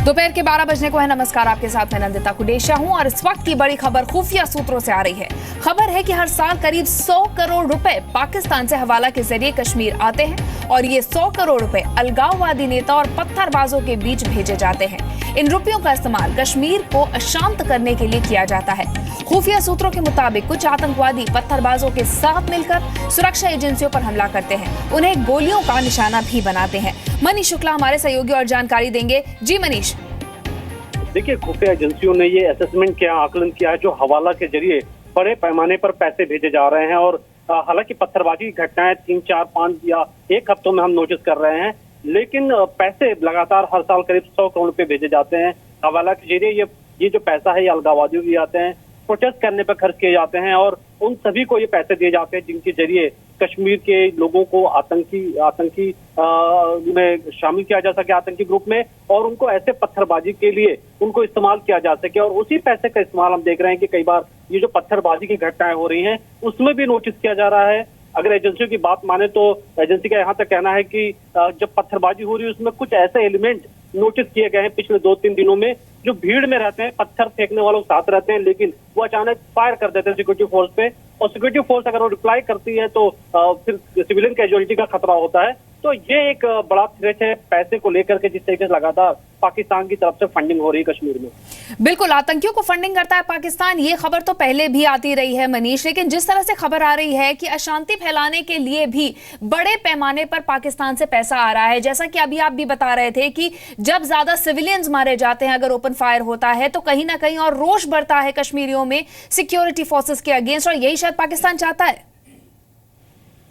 दोपहर के 12 बजने को है। नमस्कार, आपके साथ मैं नंदिता कुडेशिया हूं और इस वक्त की बड़ी खबर खुफिया सूत्रों से आ रही है। खबर है कि हर साल करीब 100 करोड़ रुपए पाकिस्तान से हवाला के जरिए कश्मीर आते हैं और ये 100 करोड़ रुपए अलगाववादी नेता और पत्थरबाजों के बीच भेजे जाते हैं। इन रुपयों का इस्तेमाल कश्मीर को अशांत करने के लिए किया जाता है। खुफिया सूत्रों के मुताबिक कुछ आतंकवादी पत्थरबाजों के साथ मिलकर सुरक्षा एजेंसियों पर हमला करते हैं, उन्हें गोलियों का निशाना भी बनाते हैं। मनीष शुक्ला हमारे सहयोगी और जानकारी देंगे। जी मनीष। देखिए, खुफिया एजेंसियों ने ये असेसमेंट किया, आकलन किया है जो हवाला के जरिए बड़े पैमाने पर पैसे भेजे जा रहे हैं। और हालांकि पत्थरबाजी की घटनाएं 3, 4, 5 या 1 हफ्तों में हम नोटिस कर रहे हैं, लेकिन पैसे लगातार हर साल करीब 100 करोड़ रुपए भेजे जाते हैं हवाला के जरिए। ये जो पैसा है ये अलगाववादियों के आते हैं, प्रोटेस्ट करने पर खर्च किए जाते हैं और उन सभी को ये पैसे दिए जाते हैं जिनके जरिए कश्मीर के लोगों को आतंकी में शामिल किया जा सके, आतंकी ग्रुप में, और उनको ऐसे पत्थरबाजी के लिए उनको इस्तेमाल किया जा सके। और उसी पैसे का इस्तेमाल हम देख रहे हैं कि कई बार ये जो पत्थरबाजी की घटनाएं हो रही हैं उसमें भी नोटिस किया जा रहा है। अगर एजेंसियों की बात माने तो एजेंसी का यहाँ तक कहना है कि जब पत्थरबाजी हो रही है उसमें कुछ ऐसे एलिमेंट नोटिस किए गए हैं पिछले 2-3 दिनों में, जो भीड़ में रहते हैं, पत्थर फेंकने वालों के साथ रहते हैं, लेकिन वो अचानक फायर कर देते हैं सिक्योरिटी फोर्स पे, और सिक्योरिटी फोर्स अगर वो रिप्लाई करती है तो फिर सिविलियन कैजुअलिटी का खतरा होता है। तो ये एक बड़ा थ्रेट है पैसे को लेकर के, जिस तरीके से लगातार पाकिस्तान की तरफ से फंडिंग हो रही है कश्मीर में। बिल्कुल, आतंकियों को फंडिंग करता है पाकिस्तान, ये खबर तो पहले भी आती रही है मनीष, लेकिन जिस तरह से खबर आ रही है कि अशांति फैलाने के लिए भी बड़े पैमाने पर पाकिस्तान से पैसा आ रहा है, जैसा कि अभी आप भी बता रहे थे कि जब ज्यादा सिविलियंस मारे जाते हैं, अगर ओपन फायर होता है तो कहीं ना कहीं और रोष बढ़ता है कश्मीरियों में सिक्योरिटी फोर्सेस के अगेंस्ट, और यही शायद पाकिस्तान चाहता है।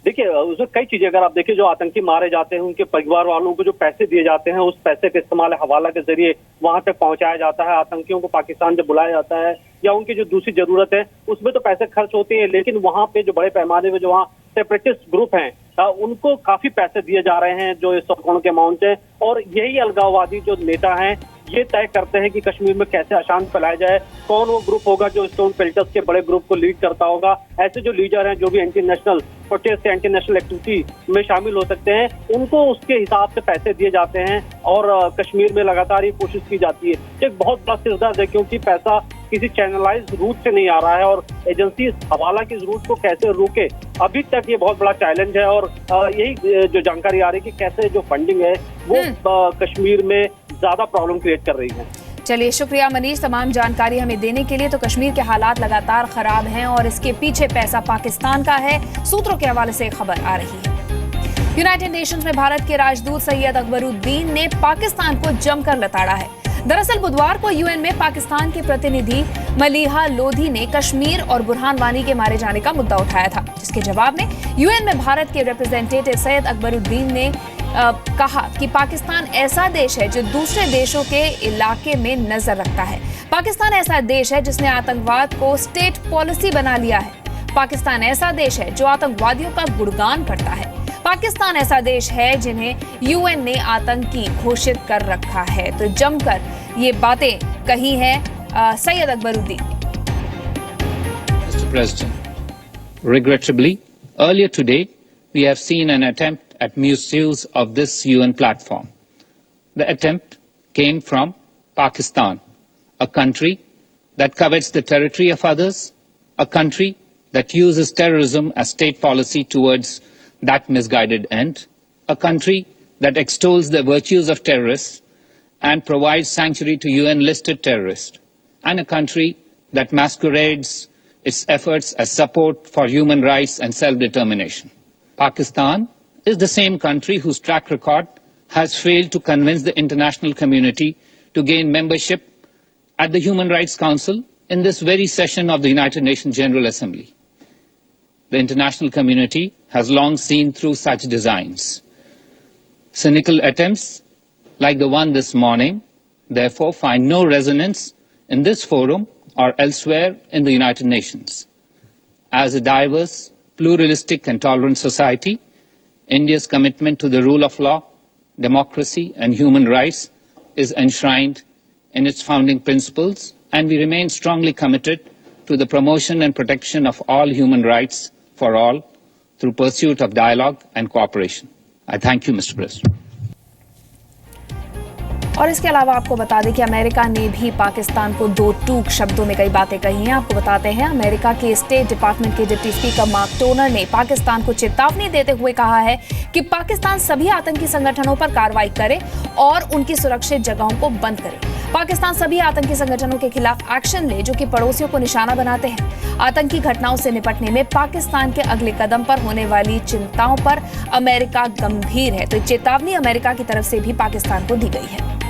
देखिए, उसमें कई चीजें अगर आप देखिए, जो आतंकी मारे जाते हैं उनके परिवार वालों को जो पैसे दिए जाते हैं, उस पैसे का इस्तेमाल हवाला के जरिए वहां तक पहुंचाया जाता है। आतंकियों को पाकिस्तान जब बुलाया जाता है या उनकी जो दूसरी जरूरत है उसमें तो पैसे खर्च होते हैं, लेकिन वहां पे जो बड़े पैमाने में जो वहाँ सेपरेटिस्ट ग्रुप हैं उनको काफी पैसे दिए जा रहे हैं, जो 100 करोड़ के अमाउंट है। और यही अलगाववादी जो नेता हैं ये तय करते हैं कि कश्मीर में कैसे अशांत फैलाया जाए, कौन वो ग्रुप होगा जो स्टोन पेल्टर्स के बड़े ग्रुप को लीड करता होगा। ऐसे जो लीडर हैं जो भी anti national protest, anti national activity में शामिल हो सकते हैं, उनको उसके हिसाब से पैसे दिए जाते हैं और कश्मीर में लगातार ये कोशिश की जाती है। एक बहुत बड़ा सिरदर्द है क्योंकि पैसा किसी चैनलाइज रूट से नहीं आ रहा है और एजेंसी हवाला की इस रूट को कैसे रोके, अभी तक ये बहुत बड़ा चैलेंज है। और यही जो जानकारी आ रही है कि कैसे जो फंडिंग है वो कश्मीर में ज्यादा प्रॉब्लम क्रिएट कर रही है। चलिए, शुक्रिया मनीष तमाम जानकारी हमें देने के लिए। तो कश्मीर के हालात लगातार खराब हैं और इसके पीछे पैसा पाकिस्तान का है, सूत्रों के हवाले से खबर आ रही है। यूनाइटेड नेशंस में भारत के राजदूत सैयद अकबरुद्दीन ने पाकिस्तान को जमकर लताड़ा है। दरअसल बुधवार को यूएन में पाकिस्तान के प्रतिनिधि मलीहा लोधी ने कश्मीर और बुरहान वानी के मारे जाने का मुद्दा उठाया था, जिसके जवाब में यूएन में भारत के रिप्रेजेंटेटिव सैयद अकबरुद्दीन ने कहा कि पाकिस्तान ऐसा देश है जो दूसरे देशों के इलाके में नजर रखता है। पाकिस्तान ऐसा देश है जिसने आतंकवाद को स्टेट पॉलिसी बना लिया है। पाकिस्तान ऐसा देश है जो आतंकवादियों का गुणगान करता है। पाकिस्तान ऐसा देश है जिन्हें यूएन ने आतंकी घोषित कर रखा है। तो जमकर ये बातें कही हैं Syed Akbaruddin. Mr. President, regrettably, earlier today we have seen an attempt at misuse of this UN platform. The attempt came from Pakistan, a country that covets the territory of others, a country that uses terrorism as state policy towards that misguided end, a country that extols the virtues of terrorists and provides sanctuary to UN-listed terrorists, and a country that masquerades its efforts as support for human rights and self-determination. Pakistan is the same country whose track record has failed to convince the international community to gain membership at the Human Rights Council in this very session of the United Nations General Assembly. The international community has long seen through such designs. Cynical attempts like the one this morning, therefore, find no resonance in this forum or elsewhere in the United Nations. As a diverse, pluralistic and tolerant society, India's commitment to the rule of law, democracy and human rights is enshrined in its founding principles, and we remain strongly committed to the promotion and protection of all human rights for all through pursuit of dialogue and cooperation. I thank you, Mr. President. और इसके अलावा आपको बता दें कि America ने भी पाकिस्तान को दो टूक शब्दों में कई बातें कही हैं। आपको बताते हैं, अमेरिका के स्टेट डिपार्टमेंट के डिप्टी स्पीकर मार्क टोनर ने पाकिस्तान को चेतावनी देते हुए कहा है कि पाकिस्तान सभी आतंकी संगठनों पर कार्रवाई करे और उनकी सुरक्षित जगहों को बंद करे। पाकिस्तान सभी आतंकी संगठनों के खिलाफ एक्शन ले जो कि पड़ोसियों को निशाना बनाते हैं। आतंकी घटनाओं से निपटने में पाकिस्तान के अगले कदम पर होने वाली चिंताओं पर अमेरिका गंभीर है। तो चेतावनी अमेरिका की तरफ से भी पाकिस्तान को दी गई है।